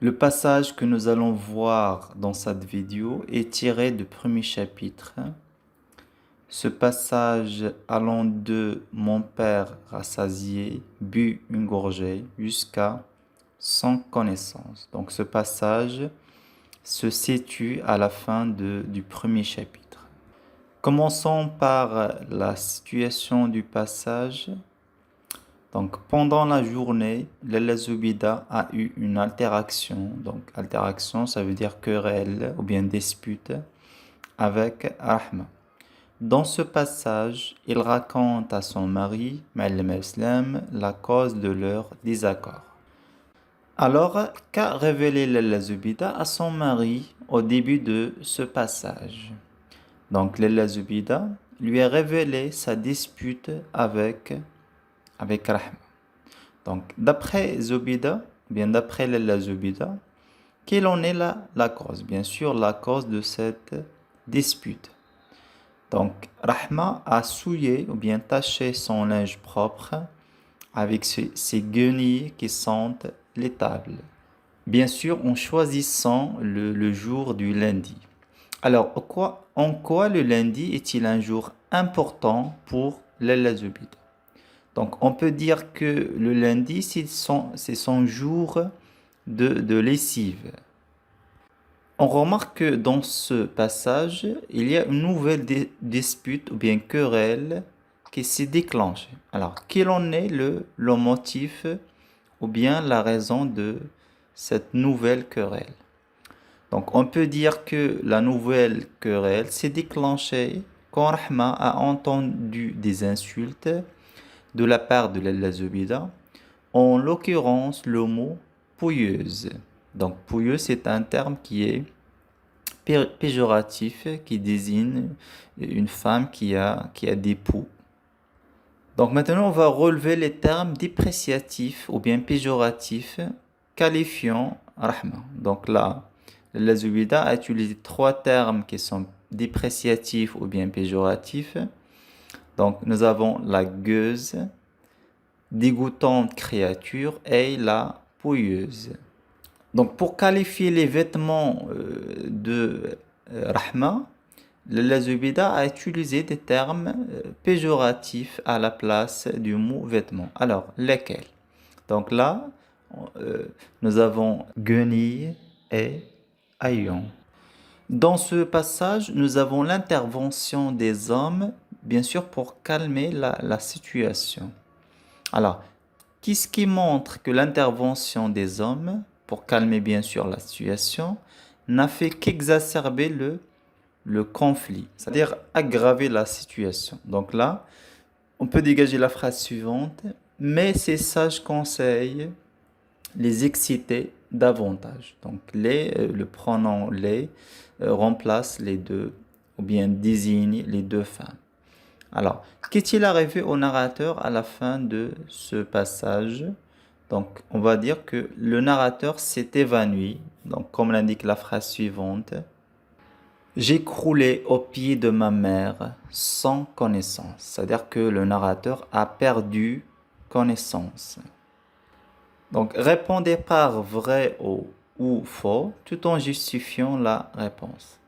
Le passage que nous allons voir dans cette vidéo est tiré du premier chapitre. Ce passage allant de mon père rassasié, but une gorgée, jusqu'à sans connaissance. Donc ce passage se situe à la fin du premier chapitre. Commençons par la situation du passage. Donc, pendant la journée, Lalla Zoubida a eu une altération. Donc, altération, ça veut dire querelle ou bien dispute avec Rahma. Dans ce passage, il raconte à son mari, Ma'alem al-Islam, la cause de leur désaccord. Alors, qu'a révélé Lalla Zoubida à son mari au début de ce passage? Donc, Lalla Zoubida lui a révélé sa dispute avec Rahma. Donc, d'après Zobida, bien d'après Lalla Zobida, quelle en est la cause? Bien sûr, la cause de cette dispute. Donc, Rahma a souillé ou bien taché son linge propre avec ses guenilles qui sentent les tables. Bien sûr, en choisissant le jour du lundi. Alors, en quoi le lundi est-il un jour important pour Lalla Zobida? Donc, on peut dire que le lundi, c'est son jour de lessive. On remarque que dans ce passage, il y a une nouvelle dispute ou bien querelle qui s'est déclenchée. Alors, quel en est le motif ou bien la raison de cette nouvelle querelle? Donc, on peut dire que la nouvelle querelle s'est déclenchée quand Rahma a entendu des insultes de la part de Lalla Zubida, en l'occurrence le mot pouilleuse. Donc pouilleuse, c'est un terme qui est péjoratif, qui désigne une femme qui a des poux. Donc maintenant, on va relever les termes dépréciatifs ou bien péjoratifs qualifiant Rahma. Donc là, Lalla Zubida a utilisé trois termes qui sont dépréciatifs ou bien péjoratifs. Donc nous avons la gueuse, dégoûtante créature et la pouilleuse. Donc pour qualifier les vêtements de Rahma, Lalla Zubida a utilisé des termes péjoratifs à la place du mot vêtement. Alors, lesquels? Donc là, nous avons guenille et haillon. Dans ce passage, nous avons l'intervention des hommes, bien sûr, pour calmer la situation. Alors, qu'est-ce qui montre que l'intervention des hommes, pour calmer bien sûr la situation, n'a fait qu'exacerber le conflit, c'est-à-dire aggraver la situation. Donc là, on peut dégager la phrase suivante, mais ces sages conseils les exciter davantage. Donc le pronom les remplace les deux, ou bien désigne les deux femmes. Alors, qu'est-il arrivé au narrateur à la fin de ce passage? Donc, on va dire que le narrateur s'est évanoui. Donc, comme l'indique la phrase suivante, j'ai croulé aux pieds de ma mère sans connaissance. C'est-à-dire que le narrateur a perdu connaissance. Donc, répondez par vrai ou faux tout en justifiant la réponse.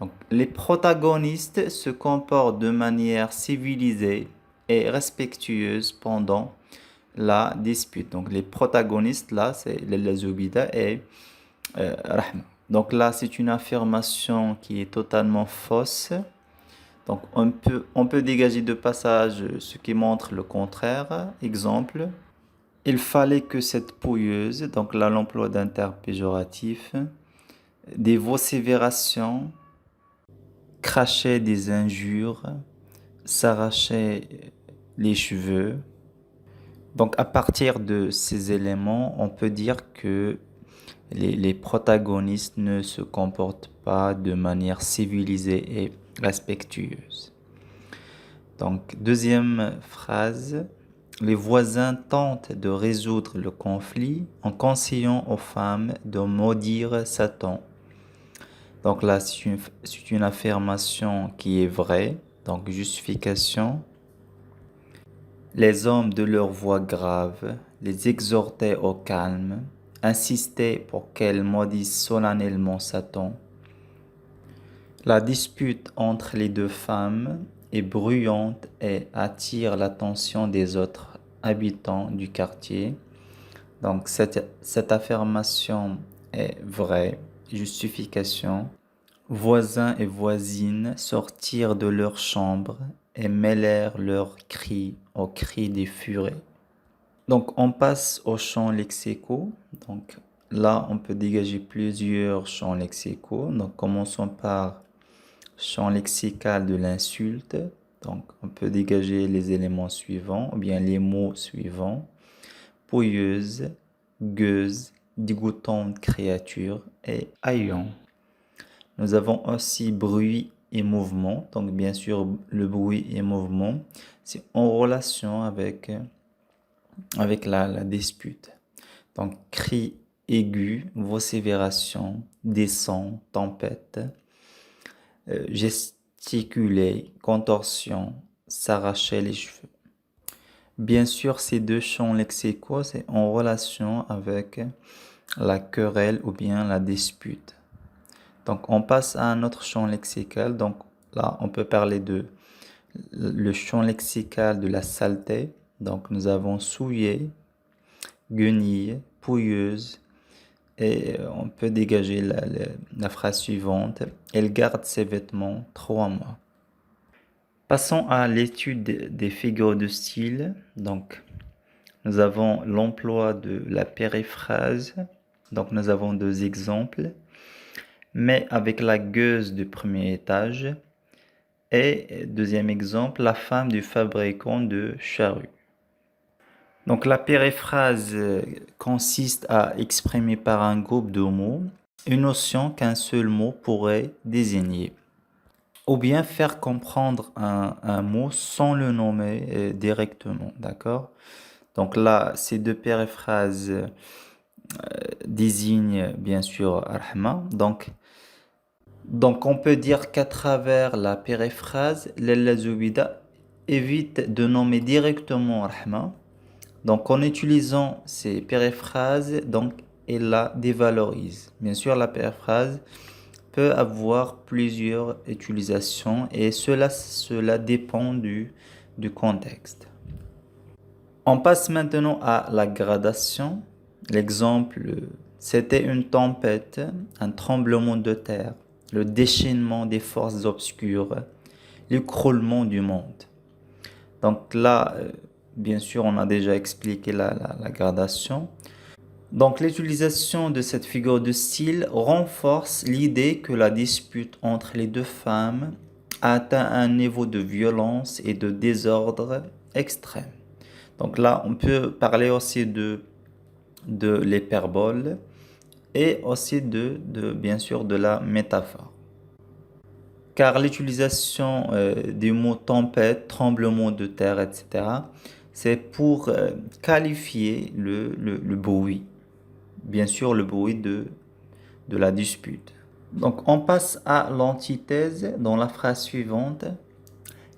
Donc, les protagonistes se comportent de manière civilisée et respectueuse pendant la dispute. Donc, les protagonistes, là, c'est Lalla Zubida et Rahma. Donc là, c'est une affirmation qui est totalement fausse. Donc, on peut dégager de passage ce qui montre le contraire. Exemple, il fallait que cette pouilleuse, donc là, l'emploi d'un terme péjoratif, des vociférations, crachait des injures, s'arrachait les cheveux. Donc à partir de ces éléments, on peut dire que les protagonistes ne se comportent pas de manière civilisée et respectueuse. Donc deuxième phrase, les voisins tentent de résoudre le conflit en conseillant aux femmes de maudire Satan. Donc là, c'est une affirmation qui est vraie. Donc justification. Les hommes de leur voix grave les exhortaient au calme, insister pour qu'elle maudisse solennellement Satan. La dispute entre les deux femmes est bruyante et attire l'attention des autres habitants du quartier. Donc cette affirmation est vraie. Justification. Voisins et voisines sortirent de leur chambre et mêlèrent leurs cris aux cris des furets. Donc on passe aux champs lexicaux. Donc là on peut dégager plusieurs champs lexicaux. Donc commençons par champ lexical de l'insulte. Donc on peut dégager les éléments suivants ou bien les mots suivants. Pouilleuse, gueuse, dégoûtante créature et haillon. Nous avons aussi bruit et mouvement. Donc bien sûr le bruit et mouvement c'est en relation avec la dispute. Donc cri aigu, vocifération, descend, tempête, gesticuler, contorsion, s'arracher les cheveux. Bien sûr, ces deux champs lexicaux, c'est en relation avec la querelle ou bien la dispute. Donc, on passe à un autre champ lexical. Donc, là, on peut parler de le champ lexical de la saleté. Donc, nous avons souillé, guenille, pouilleuse. Et on peut dégager la phrase suivante. Elle garde ses vêtements 3 mois. Passons à l'étude des figures de style. Donc, nous avons l'emploi de la périphrase. Donc, nous avons 2 exemples. Mais avec la gueuse du premier étage. Et deuxième exemple, la femme du fabricant de charrues. Donc, la périphrase consiste à exprimer par un groupe de mots une notion qu'un seul mot pourrait désigner. Ou bien faire comprendre un mot sans le nommer directement, d'accord? Donc là, ces 2 périphrases désignent bien sûr Rahma. Donc on peut dire qu'à travers la périphrase, Lalla Zoubida évite de nommer directement Rahma. Donc en utilisant ces périphrases, donc elle la dévalorise. Bien sûr, la périphrase peut avoir plusieurs utilisations et cela dépend du contexte. On passe maintenant à la gradation. L'exemple, c'était une tempête, un tremblement de terre, le déchaînement des forces obscures, l'écroulement du monde. Donc là, bien sûr, on a déjà expliqué la gradation. Donc l'utilisation de cette figure de style renforce l'idée que la dispute entre les deux femmes a atteint un niveau de violence et de désordre extrême. Donc là, on peut parler aussi de l'hyperbole et aussi bien sûr de la métaphore. Car l'utilisation des mots tempête, tremblement de terre, etc., c'est pour qualifier le bruit. Bien sûr, le bruit de la dispute. Donc, on passe à l'antithèse dans la phrase suivante.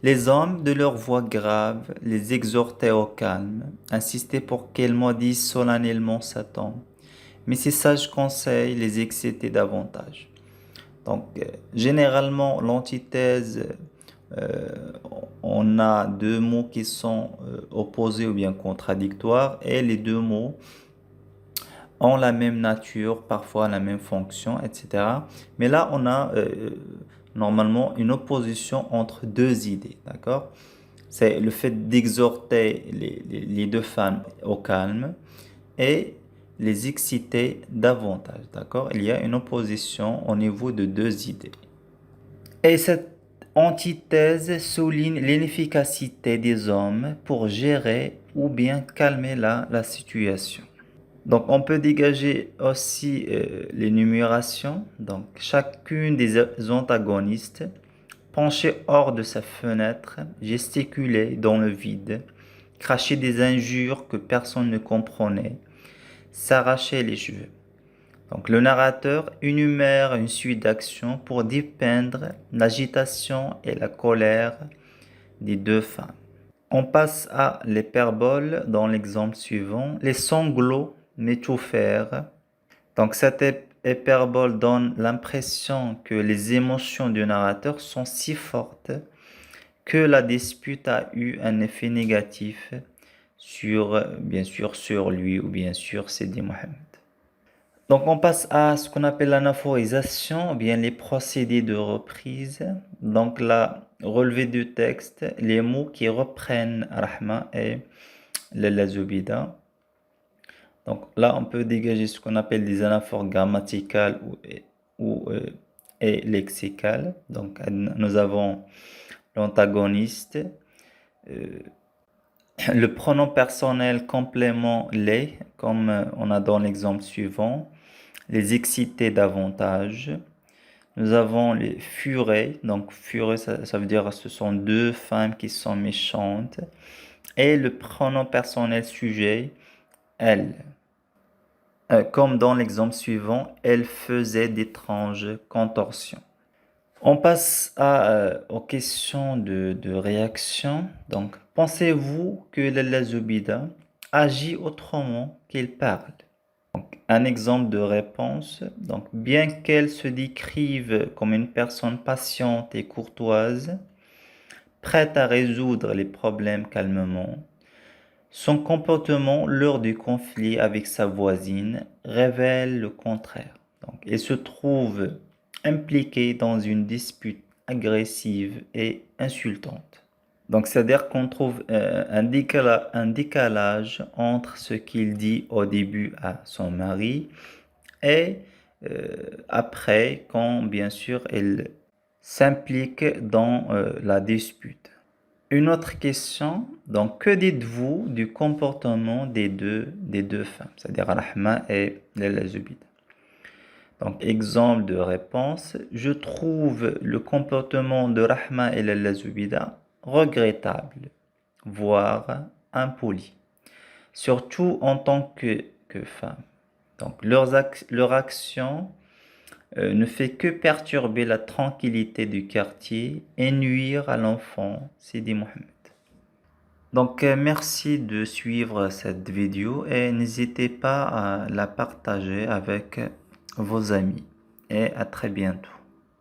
Les hommes, de leur voix grave, les exhortaient au calme, insistaient pour qu'elles maudissent solennellement Satan. Mais ces sages conseils les excitaient davantage. Donc, généralement, l'antithèse, on a 2 mots qui sont opposés ou bien contradictoires, et les 2 mots ont la même nature, parfois la même fonction, etc. Mais là, on a normalement une opposition entre 2 idées, d'accord? C'est le fait d'exhorter les 2 femmes au calme et les exciter davantage, d'accord? Il y a une opposition au niveau de 2 idées. Et cette antithèse souligne l'inefficacité des hommes pour gérer ou bien calmer la situation. Donc, on peut dégager aussi l'énumération. Donc, chacune des antagonistes penchait hors de sa fenêtre, gesticulait dans le vide, crachait des injures que personne ne comprenait, s'arrachait les cheveux. Donc, le narrateur énumère une suite d'actions pour dépeindre l'agitation et la colère des 2 femmes. On passe à l'hyperbole dans l'exemple suivant. Les sanglots m'étouffèrent, Donc cette hyperbole donne l'impression que les émotions du narrateur sont si fortes que la dispute a eu un effet négatif sur, bien sûr, sur lui ou bien sur Sidi Mohammed. Donc on passe à ce qu'on appelle l'anaphorisation, ou bien les procédés de reprise. Donc la relevée du texte, les mots qui reprennent Rahma et la Zubida. Donc là, on peut dégager ce qu'on appelle des anaphores grammaticales et lexicales. Donc nous avons l'antagoniste, euh, le pronom personnel complément les, comme on a dans l'exemple suivant, les exciter davantage. Nous avons les furets, donc furets, ça veut dire ce sont deux femmes qui sont méchantes. Et le pronom personnel sujet, elle. Comme dans l'exemple suivant, elle faisait d'étranges contorsions. On passe aux questions de réaction. Donc, pensez-vous que la Zubida agit autrement qu'il parle? Donc, un exemple de réponse. Donc, bien qu'elle se décrive comme une personne patiente et courtoise, prête à résoudre les problèmes calmement, son comportement lors du conflit avec sa voisine révèle le contraire. Donc, elle se trouve impliquée dans une dispute agressive et insultante. Donc, c'est-à-dire qu'on trouve un décalage entre ce qu'il dit au début à son mari et après, quand bien sûr elle s'implique dans la dispute. Une autre question, donc que dites-vous du comportement des deux femmes, c'est-à-dire Rahma et Lalla Zubida? Donc exemple de réponse, je trouve le comportement de Rahma et Lalla Zubida regrettable, voire impoli, surtout en tant que femme. Donc leur action ne fait que perturber la tranquillité du quartier et nuire à l'enfant Sidi Mohammed. Donc, merci de suivre cette vidéo et n'hésitez pas à la partager avec vos amis. Et à très bientôt.